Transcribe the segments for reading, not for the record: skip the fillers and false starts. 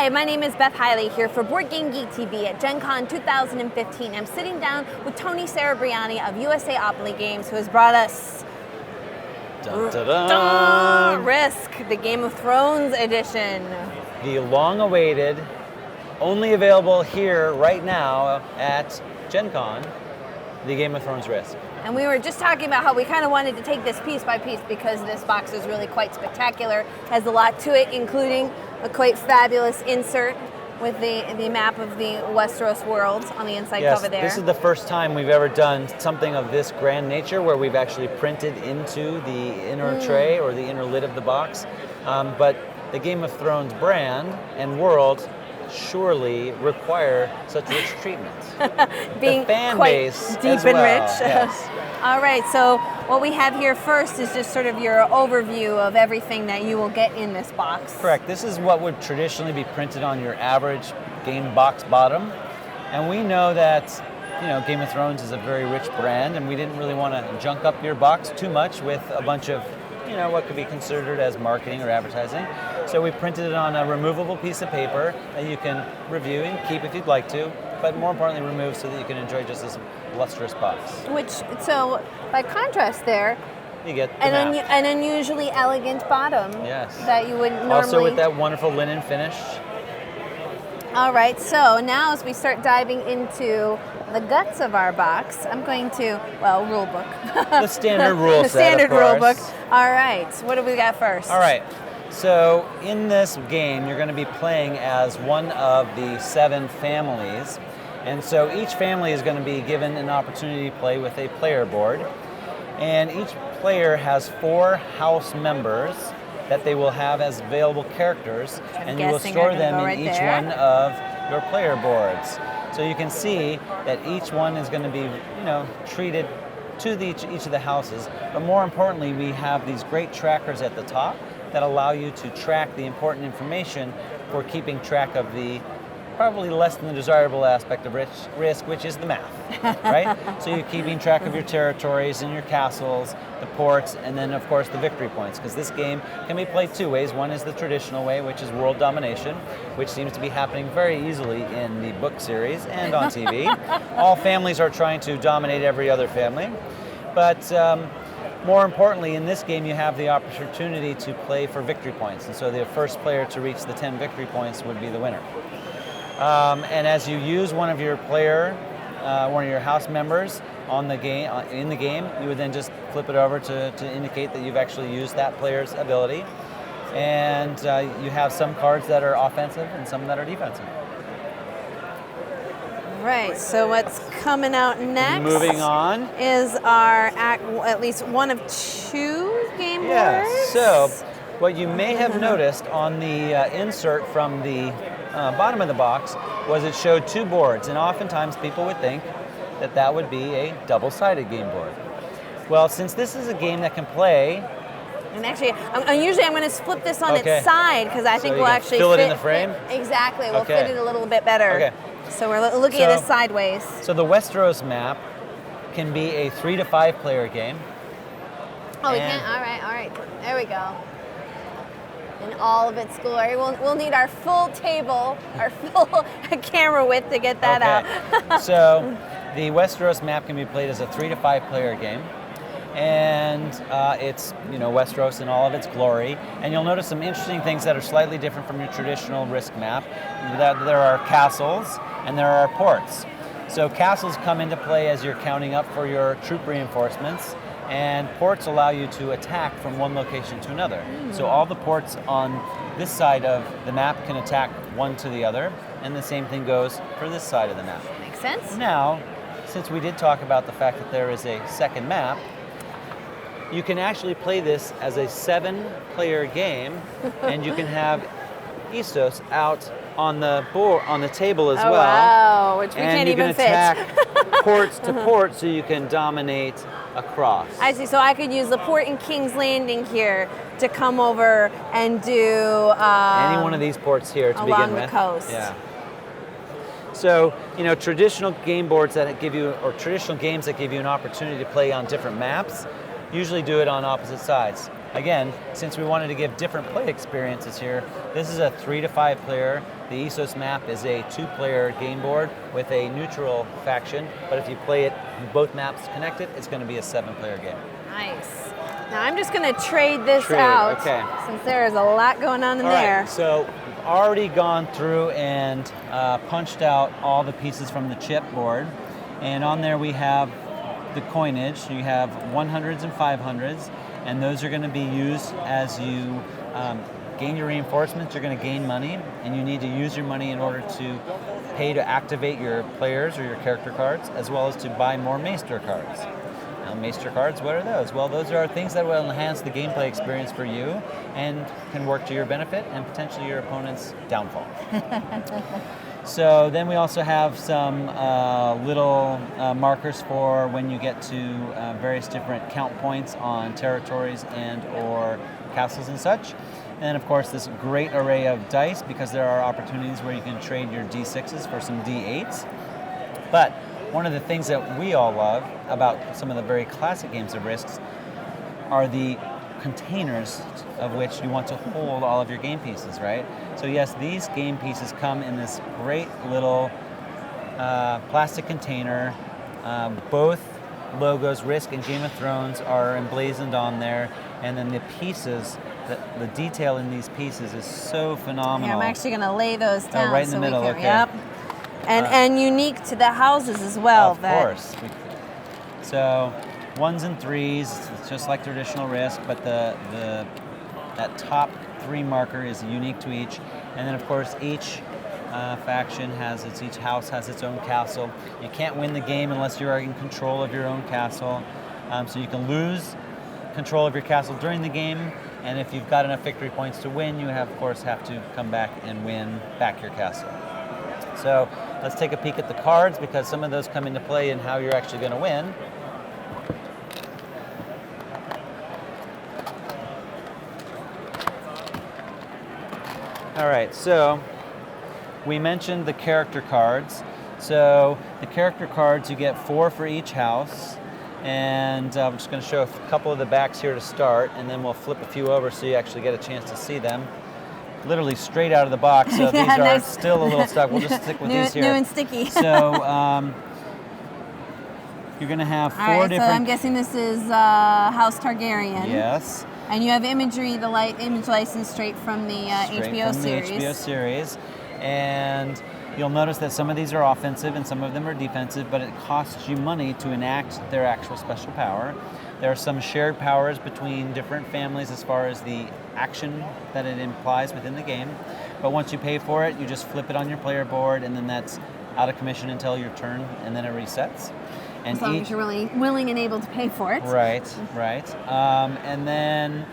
Hi, my name is Beth Hiley here for Board Game Geek TV at Gen Con 2015. I'm sitting down with Tony Cerebriani of USA Opoly Games, who has brought us Risk, the Game of Thrones edition. The long-awaited, only available here right now at Gen Con, the Game of Thrones Risk. And we were just talking about how we kind of wanted to take this piece by piece because this box is really quite spectacular, has a lot to it, including a quite fabulous insert with the map of the Westeros world on the inside cover there. This is the first time we've ever done something of this grand nature where we've actually printed into the inner tray or the inner lid of the box. But the Game of Thrones brand and world surely require such rich treatment. Being the fan quite base deep as and well. rich. Yes. All right, so what we have here first is just sort of your overview of everything that you will get in this box. Correct. This is what would traditionally be printed on your average game box bottom. And we know that, Game of Thrones is a very rich brand, and we didn't really want to junk up your box too much with a bunch of, what could be considered as marketing or advertising. So we printed it on a removable piece of paper that you can review and keep if you'd like to, but more importantly remove so that you can enjoy just this lustrous box. So by contrast there, you get an unusually elegant bottom. Yes. That you wouldn't normally. Also with that wonderful linen finish. All right, so now as we start diving into the guts of our box, I'm going to, rulebook. The standard rule set, The standard of course. rulebook. All right, what do we got first? All right, so in this game, you're going to be playing as one of the 7 families. And so each family is going to be given an opportunity to play with a player board. And each player has 4 house members that they will have as available characters, and you will store them in each one of your player boards. So you can see that each one is going to be, treated to each of the houses. But more importantly, we have these great trackers at the top that allow you to track the important information for keeping track of the probably less than the desirable aspect of risk, which is the math, right? So you're keeping track of your territories and your castles, the ports, and then of course the victory points, because this game can be played 2 ways. One is the traditional way, which is world domination, which seems to be happening very easily in the book series and on TV. All families are trying to dominate every other family, but more importantly, in this game, you have the opportunity to play for victory points, and so the first player to reach the 10 victory points would be the winner. And as you use one of your house members in the game, you would then just flip it over to indicate that you've actually used that player's ability. And you have some cards that are offensive and some that are defensive. Right, so what's coming out next? Moving on. Is our, at least one of 2 game boards? Yes, so what you may have noticed on the insert from the bottom of the box was it showed 2 boards, and oftentimes people would think that that would be a double-sided game board. Well, since this is a game that can play, and actually, usually I'm going to flip this on its side because I think we'll actually fill it in the frame. Exactly, we'll fit it a little bit better. Okay. So we're looking at this sideways. So the Westeros Map can be a 3 to 5 player game. Oh, we can. All right. There we go. In all of its glory. We'll need our full table, our full camera width to get that out. So the Westeros Map can be played as a 3 to 5 player game. And it's, Westeros in all of its glory. And you'll notice some interesting things that are slightly different from your traditional Risk map. That there are castles and there are ports. So castles come into play as you're counting up for your troop reinforcements. And ports allow you to attack from one location to another. So all the ports on this side of the map can attack one to the other, and the same thing goes for this side of the map. Makes sense. Now, since we did talk about the fact that there is a second map, you can actually play this as a 7-player game, and you can have Istos out on the board, on the table as well. Wow, which we can't even fit. And you can attack ports to port, so you can dominate across. I see. So I could use the port in King's Landing here to come over and do any one of these ports here to begin with. Along the coast. Yeah. So, traditional game boards that give you, or traditional games that give you an opportunity to play on different maps, usually do it on opposite sides. again, since we wanted to give different play experiences here, this is a 3 to 5 player. The Westeros Map is a 2-player game board with a neutral faction, but if you play it both maps connected, it's going to be a 7-player game. Nice. Now I'm just going to trade this out, okay. Since there is a lot going on in there. Right, so we've already gone through and punched out all the pieces from the chipboard, and on there we have the coinage. You have 100s and 500s, and those are going to be used as you gain your reinforcements. You're going to gain money, and you need to use your money in order to pay to activate your players or your character cards, as well as to buy more Maestra Cards. Now, Maestra Cards, what are those? Well, those are things that will enhance the gameplay experience for you and can work to your benefit and potentially your opponent's downfall. So then we also have some little markers for when you get to various different count points on territories and or castles and such. And then of course this great array of dice, because there are opportunities where you can trade your D6s for some D8s. But one of the things that we all love about some of the very classic games of Risks are the containers of which you want to hold all of your game pieces, right? So yes, these game pieces come in this great little plastic container. Both logos, Risk and Game of Thrones, are emblazoned on there, and then the pieces, the detail in these pieces is so phenomenal. Yeah, I'm actually going to lay those down. Right in the middle, okay. Yep. And unique to the houses as well. Of course. So 1s and 3s, it's just like traditional Risk, but that top 3 marker is unique to each. And then of course each faction each house has its own castle. You can't win the game unless you are in control of your own castle. So you can lose control of your castle during the game, and if you've got enough victory points to win, you of course have to come back and win back your castle. So let's take a peek at the cards, because some of those come into play in how you're actually going to win. All right, so we mentioned the character cards. So the character cards, you get 4 for each house. And I'm just going to show a couple of the backs here to start, and then we'll flip a few over so you actually get a chance to see them. Literally straight out of the box, so these are still a little stuck. We'll just stick with these here. New and sticky. So you're going to have 4 different... So I'm guessing this is House Targaryen. Yes. And you have imagery, image license straight from the HBO series. The HBO series. And you'll notice that some of these are offensive and some of them are defensive, but it costs you money to enact their actual special power. There are some shared powers between different families as far as the action that it implies within the game. But once you pay for it, you just flip it on your player board, and then that's out of commission until your turn, and then it resets. And as long as you're really willing and able to pay for it. Right. And then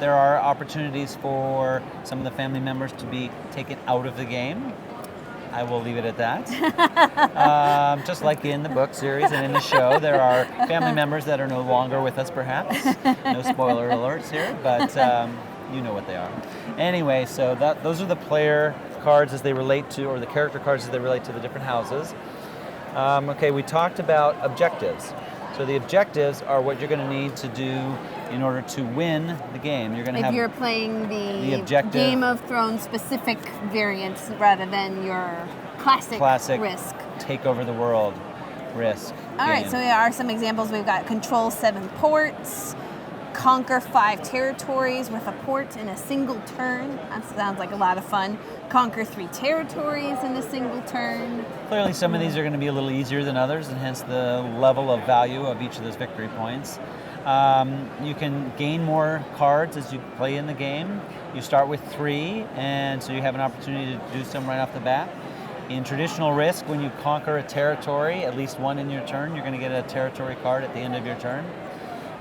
there are opportunities for some of the family members to be taken out of the game. I will leave it at that. Just like in the book series and in the show, there are family members that are no longer with us, perhaps. No spoiler alerts here, but you know what they are. Anyway, so those are the player cards as they relate to, or the character cards as they relate to the different houses. Okay, we talked about objectives. So the objectives are what you're going to need to do in order to win the game. You're going to have, you're playing the objective, Game of Thrones specific variants rather than your classic Risk. Take over the world Risk. All right, so here are some examples. We've got control 7 ports, conquer 5 territories with a port in a single turn. That sounds like a lot of fun. Conquer 3 territories in a single turn. Clearly some of these are going to be a little easier than others, and hence the level of value of each of those victory points. You can gain more cards as you play in the game. You start with 3, and so you have an opportunity to do some right off the bat. In traditional Risk, when you conquer a territory, at least 1 in your turn, you're going to get a territory card at the end of your turn.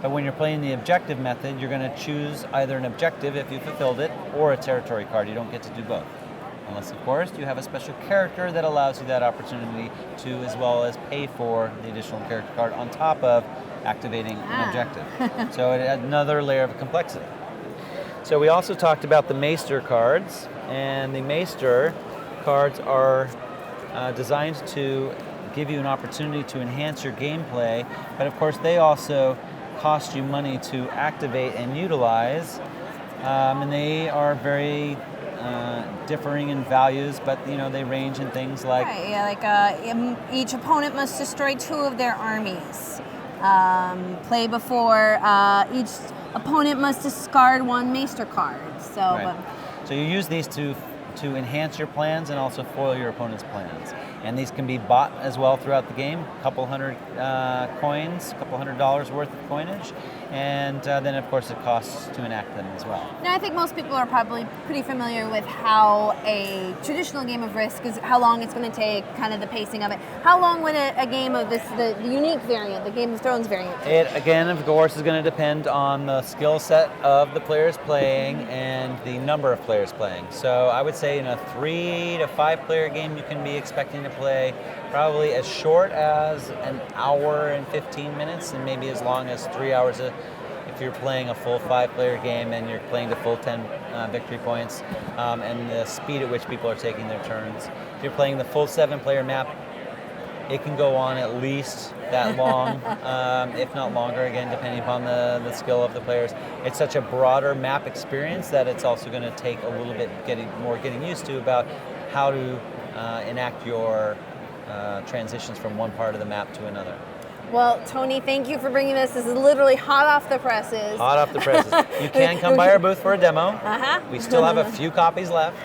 But when you're playing the objective method, you're going to choose either an objective if you fulfilled it, or a territory card. You don't get to do both. Unless, of course, you have a special character that allows you that opportunity to, as well as pay for the additional character card on top of activating an objective. So it adds another layer of complexity. So we also talked about the Maestra Cards, and the Maestra Cards are designed to give you an opportunity to enhance your gameplay, but of course they also cost you money to activate and utilize, and they are very differing in values, but they range in things like right, yeah, each opponent must destroy 2 of their armies. Play before each opponent must discard 1 Maestra card. So, right. So you use these to enhance your plans and also foil your opponent's plans. And these can be bought as well throughout the game. A couple hundred coins, a couple $100 worth of coinage, and then of course it costs to enact them as well. Now, I think most people are probably pretty familiar with how a traditional game of Risk is, how long it's going to take, kind of the pacing of it. How long would a game of this, the unique variant, the Game of Thrones variant, take? It, again, of course, is going to depend on the skill set of the players playing and the number of players playing. So I would say in a 3 to 5 player game, you can be expecting to play probably as short as an hour and 15 minutes, and maybe as long as 3 hours if you're playing a full 5-player game and you're playing to full 10 victory points, and the speed at which people are taking their turns. If you're playing the full 7-player map, it can go on at least that long, if not longer, again, depending upon the skill of the players. It's such a broader map experience that it's also going to take a little bit getting used to about how to enact your transitions from one part of the map to another. Well, Tony, thank you for bringing this. This is literally hot off the presses. Hot off the presses. You can come by our booth for a demo. Uh-huh. We still have a few copies left.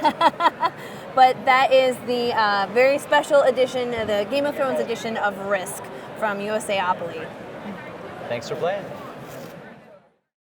But that is the very special edition, the Game of Thrones edition of Risk from USAopoly. Thanks for playing.